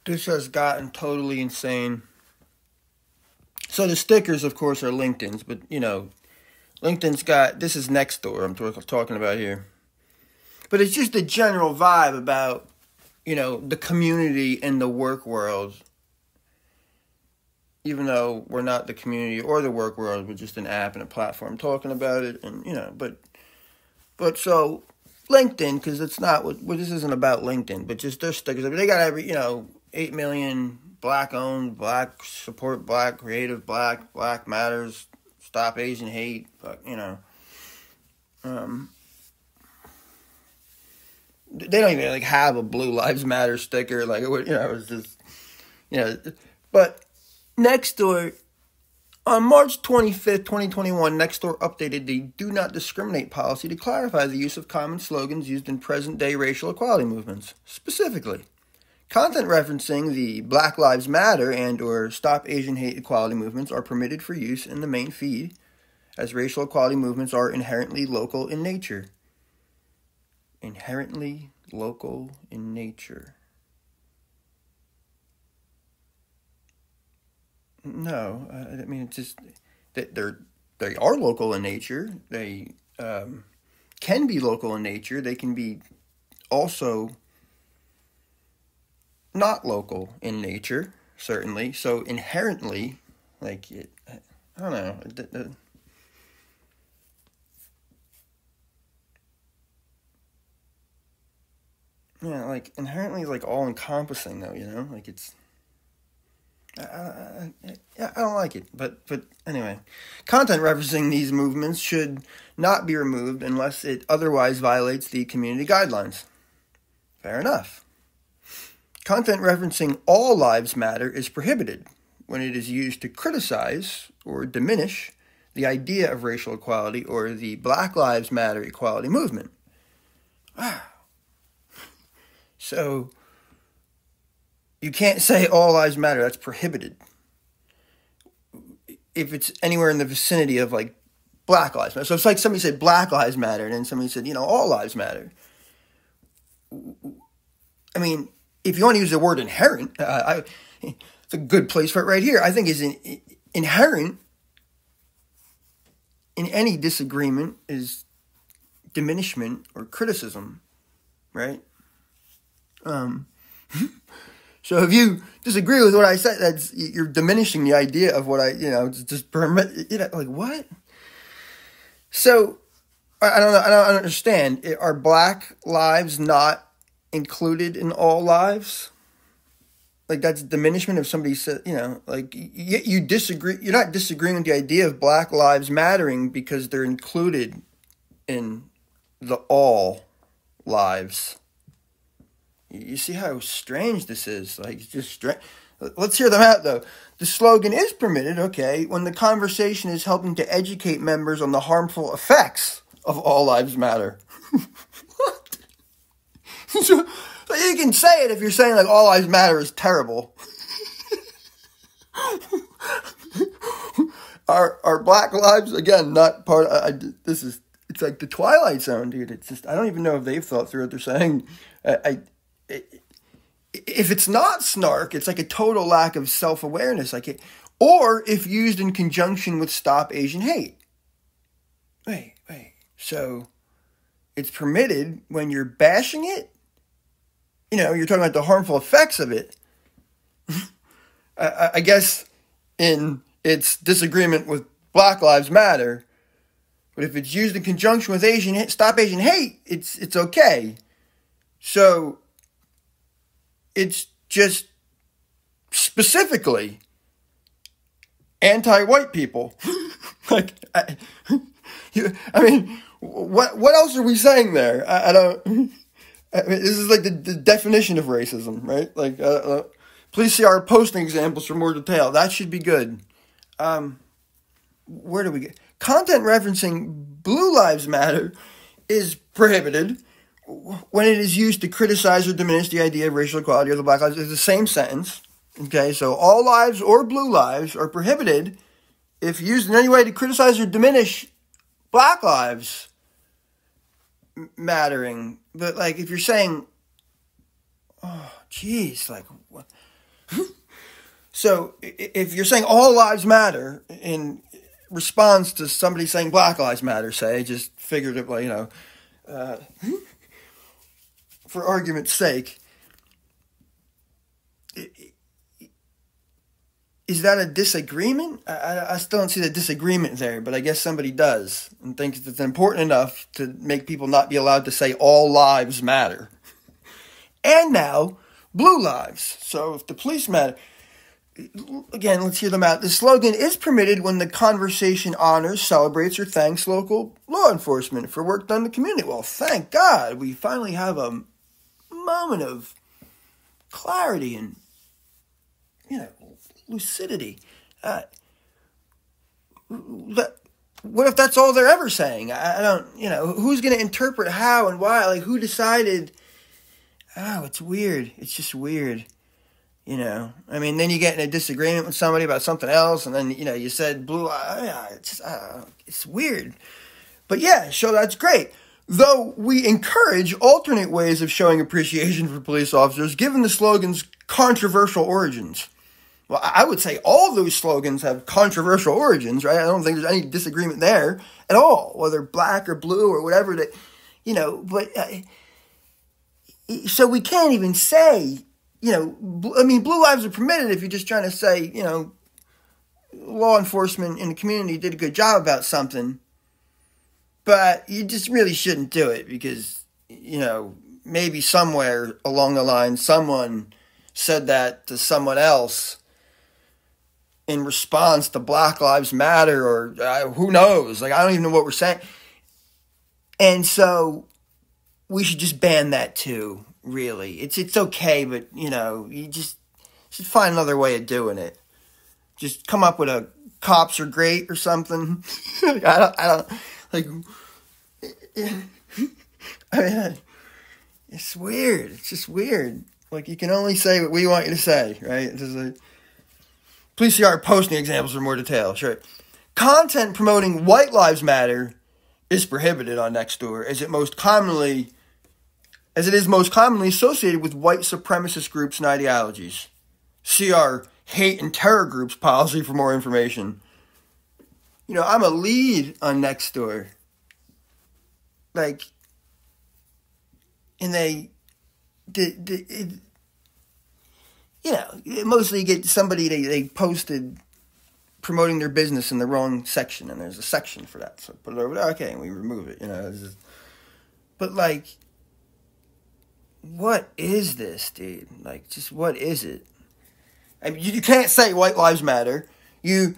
This has gotten totally insane. So the stickers, of course, are LinkedIn's, but LinkedIn's got, this is Nextdoor I'm talking about here. But it's just a general vibe about, the community in the work world. Even though we're not the community or the work world, we're just an app and a platform talking about it, and but so LinkedIn, because it's not this isn't about LinkedIn, but just their stickers. I mean, they got 8 million black owned, black support, black creative, black matters, stop Asian hate, they don't even have a Blue Lives Matter sticker, it was just but Nextdoor. On March 25th, 2021, Nextdoor updated the Do Not Discriminate policy to clarify the use of common slogans used in present-day racial equality movements. Specifically, content referencing the Black Lives Matter and or Stop Asian Hate equality movements are permitted for use in the main feed, as racial equality movements are inherently local in nature. Inherently local in nature. No, I mean, it's just that they are local in nature. They can be local in nature. They can be also not local in nature, certainly. So inherently, I don't know. Inherently is all encompassing though. It's. I don't like it, but anyway, content referencing these movements should not be removed unless it otherwise violates the community guidelines. Fair enough. Content referencing all lives matter is prohibited when it is used to criticize or diminish the idea of racial equality or the Black Lives Matter equality movement. Wow. So you can't say all lives matter. That's prohibited. If it's anywhere in the vicinity of Black Lives Matter. So it's like somebody said Black Lives Matter and then somebody said, all lives matter. I mean, if you want to use the word inherent, it's a good place for it right here. I think is inherent in any disagreement is diminishment or criticism, right? So if you disagree with what I said, you're diminishing the idea of what I, just permit, what? So, I don't know, I don't understand. Are Black lives not included in all lives? That's diminishment of somebody said, you disagree, you're not disagreeing with the idea of Black lives mattering because they're included in the all lives. You see how strange this is? It's just strange. Let's hear them out, though. The slogan is permitted, okay, when the conversation is helping to educate members on the harmful effects of all lives matter. What? So you can say it if you're saying, all lives matter is terrible. Are Black lives, again, not part of... It's like the Twilight Zone, dude. It's just... I don't even know if they've thought through what they're saying. If it's not snark, it's a total lack of self-awareness. Or if used in conjunction with Stop Asian Hate. Wait. So it's permitted when you're bashing it? You're talking about the harmful effects of it. I guess in its disagreement with Black Lives Matter. But if it's used in conjunction with Stop Asian Hate, it's okay. So it's just specifically anti-white people. I mean, what else are we saying there? I don't. I mean, this is the definition of racism, right? Please see our posting examples for more detail. That should be good. Where do we get content referencing Blue Lives Matter is prohibited when it is used to criticize or diminish the idea of racial equality or the Black lives. It's the same sentence. Okay, so all lives or blue lives are prohibited if used in any way to criticize or diminish Black lives mattering. But if you're saying, oh, geez, what? So if you're saying all lives matter in response to somebody saying Black Lives Matter, say, just figuratively, for argument's sake, is that a disagreement? I still don't see the disagreement there, but I guess somebody does and thinks it's important enough to make people not be allowed to say all lives matter. And now, blue lives. So if the police matter, again, let's hear them out. The slogan is permitted when the conversation honors, celebrates, or thanks local law enforcement for work done in the community. Well, thank God we finally have a moment of clarity and, lucidity. What if that's all they're ever saying? I don't, who's going to interpret how and why? Like, who decided? Oh, it's weird. It's just weird. Then you get in a disagreement with somebody about something else, and then, you said blue, it's weird. But yeah, so that's great. Though we encourage alternate ways of showing appreciation for police officers, given the slogan's controversial origins. Well, I would say all those slogans have controversial origins, right? I don't think there's any disagreement there at all, whether black or blue or whatever that, so we can't even say, blue lives are permitted if you're just trying to say, law enforcement in the community did a good job about something. But you just really shouldn't do it because, maybe somewhere along the line someone said that to someone else in response to Black Lives Matter or who knows. Like, I don't even know what we're saying. And so we should just ban that too, really. It's okay, but, you just should find another way of doing it. Just come up with a cops are great or something. I don't, it's weird. It's just weird. Like, you can only say what we want you to say, right? It's just like, please see our posting examples for more detail. Sure. Content promoting White Lives Matter is prohibited on Nextdoor, as it is most commonly associated with white supremacist groups and ideologies. See our hate and terror groups policy for more information. I'm a lead on Nextdoor. Like, and mostly get somebody they posted promoting their business in the wrong section, and there's a section for that. So put it over there, okay, and we remove it. But like, what is this, dude? Like, just what is it? I mean, you can't say White Lives Matter. You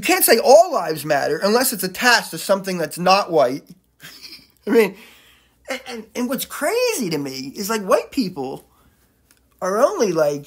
can't say all lives matter unless it's attached to something that's not white. I mean, and what's crazy to me is, like, white people are only, like,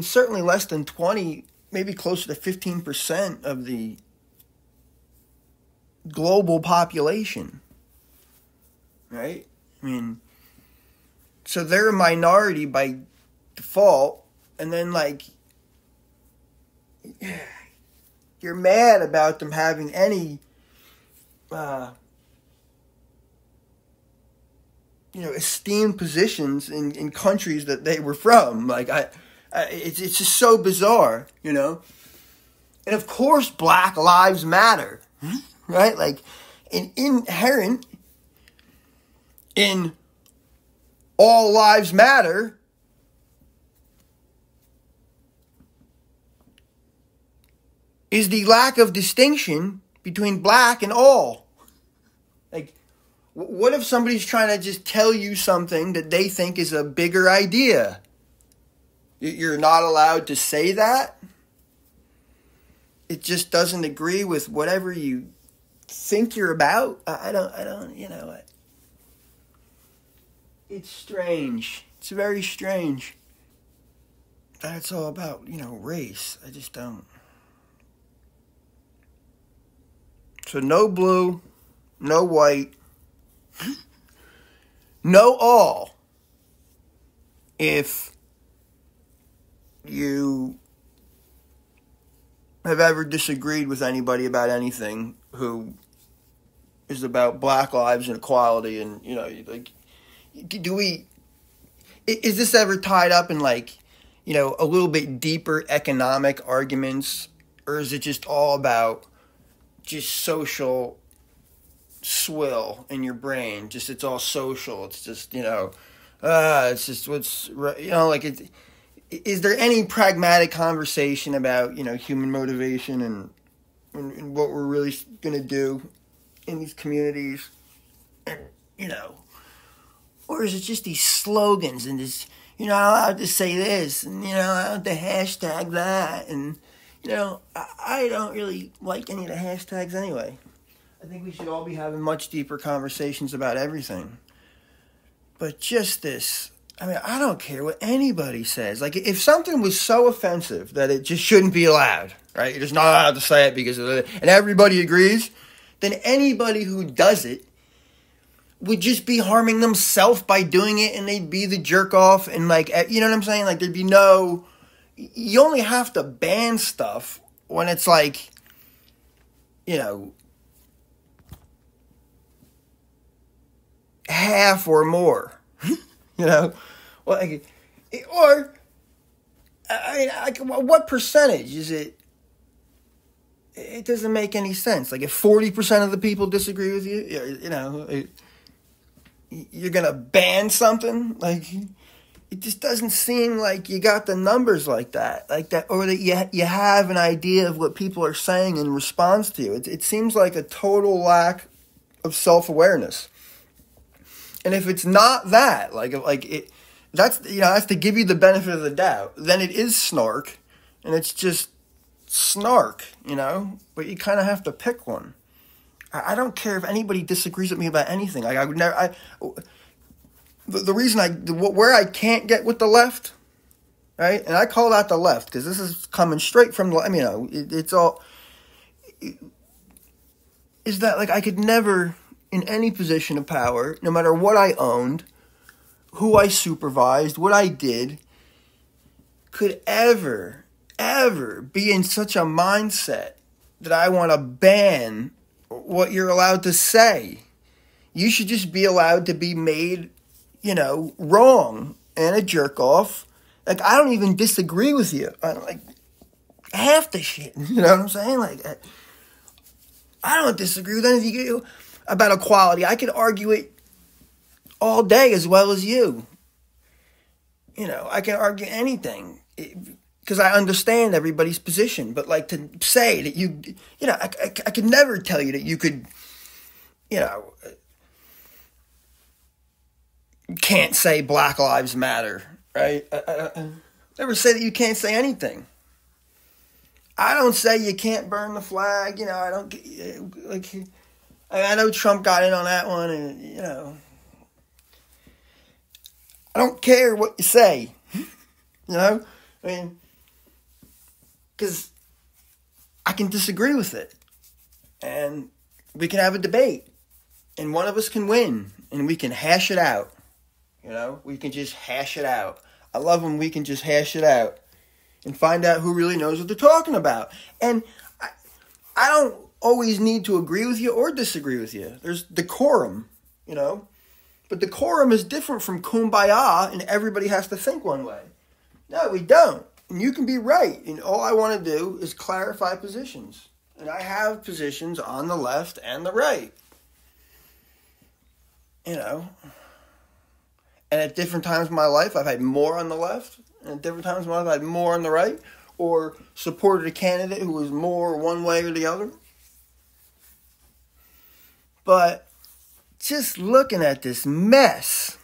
certainly less than 20, maybe closer to 15% of the global population. Right? I mean, so they're a minority by default, and then, like, you're mad about them having any, esteemed positions in countries that they were from. Like, it's just so bizarre, And of course, Black Lives Matter, right? Like, inherent in all lives matter is the lack of distinction between black and all. Like, what if somebody's trying to just tell you something that they think is a bigger idea? You're not allowed to say that? It just doesn't agree with whatever you think you're about? I don't, It's strange. It's very strange. That it's all about, race. I just don't. So no blue, no white, no all. If you have ever disagreed with anybody about anything who is about Black lives and equality, and, like, do we, is this ever tied up in like, a little bit deeper economic arguments, or is it just all about just social swill in your brain? Just it's all social. It's just it's just what's like it. Is there any pragmatic conversation about human motivation and what we're really gonna do in these communities, and or is it just these slogans and this I'm allowed to say this and I'm allowed to hashtag that, and I don't really like any of the hashtags anyway. I think we should all be having much deeper conversations about everything. But just this, I don't care what anybody says. Like, if something was so offensive that it just shouldn't be allowed, right? You're just not allowed to say it because of it, and everybody agrees, then anybody who does it would just be harming themselves by doing it, and they'd be the jerk off, and like, you know what I'm saying? Like, there'd be no... You only have to ban stuff when it's like, half or more, well, like, or, what percentage is it? It doesn't make any sense. Like, if 40% of the people disagree with you, you're going to ban something? Like, it just doesn't seem like you got the numbers like that, or that you have an idea of what people are saying in response to you. It seems like a total lack of self-awareness. And if it's not that, that's to give you the benefit of the doubt, then it is snark, and it's just snark, but you kind of have to pick one. I don't care if anybody disagrees with me about anything. Like, I would never, the reason where I can't get with the left, right? And I call that the left because this is coming straight from it's all, is that like I could never, in any position of power, no matter what I owned, who I supervised, what I did, could ever be in such a mindset that I want to ban what you're allowed to say. You should just be allowed to be made, wrong and a jerk off. Like, I don't even disagree with you. I don't like half the shit. You know what I'm saying? Like, I don't disagree with anything you about equality. I could argue it all day as well as you. I can argue anything because I understand everybody's position. But like to say that I could never tell you that you could, can't say Black Lives Matter, right? I never say that you can't say anything. I don't say you can't burn the flag. I don't like. I know Trump got in on that one, and I don't care what you say. Because I can disagree with it, and we can have a debate, and one of us can win, and we can hash it out. We can just hash it out. I love when we can just hash it out and find out who really knows what they're talking about. And I don't always need to agree with you or disagree with you. There's decorum, But decorum is different from kumbaya, and everybody has to think one way. No, we don't. And you can be right. And all I want to do is clarify positions. And I have positions on the left and the right. And at different times in my life, I've had more on the left. And at different times in my life, I've had more on the right. Or supported a candidate who was more one way or the other. But just looking at this mess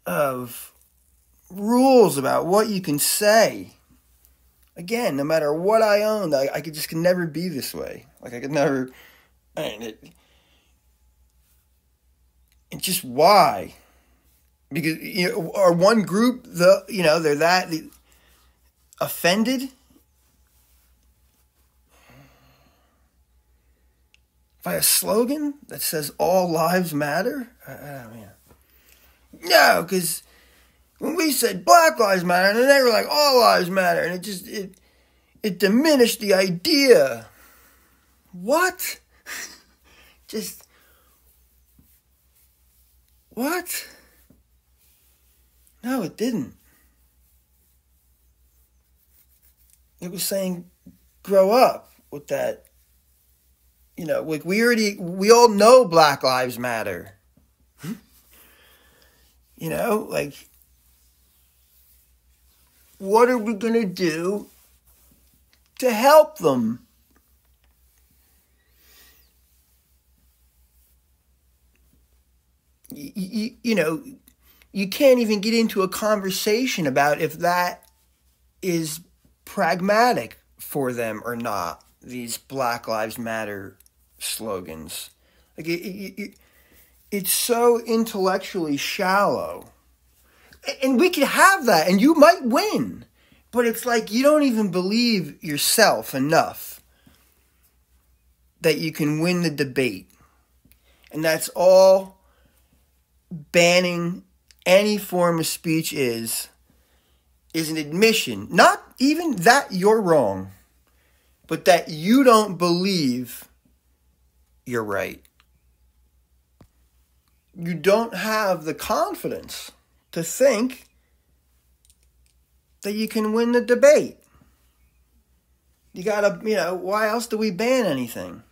of rules about what you can say. Again, no matter what I owned, I could never be this way. Like, I could never... And just why? Because, or one group, they're that offended by a slogan that says all lives matter? No, because when we said Black Lives Matter, and then they were like, all lives matter, and it diminished the idea. What? What? No, it didn't. It was saying, grow up with that. Like we all know Black Lives Matter. Like, what are we going to do to help them? You can't even get into a conversation about if that is pragmatic for them or not, these Black Lives Matter slogans. Like it's so intellectually shallow. And we could have that, and you might win. But it's like you don't even believe yourself enough that you can win the debate. And that's all banning any form of speech is an admission. Not even that you're wrong, but that you don't believe you're right. You don't have the confidence to think that you can win the debate. You gotta, why else do we ban anything?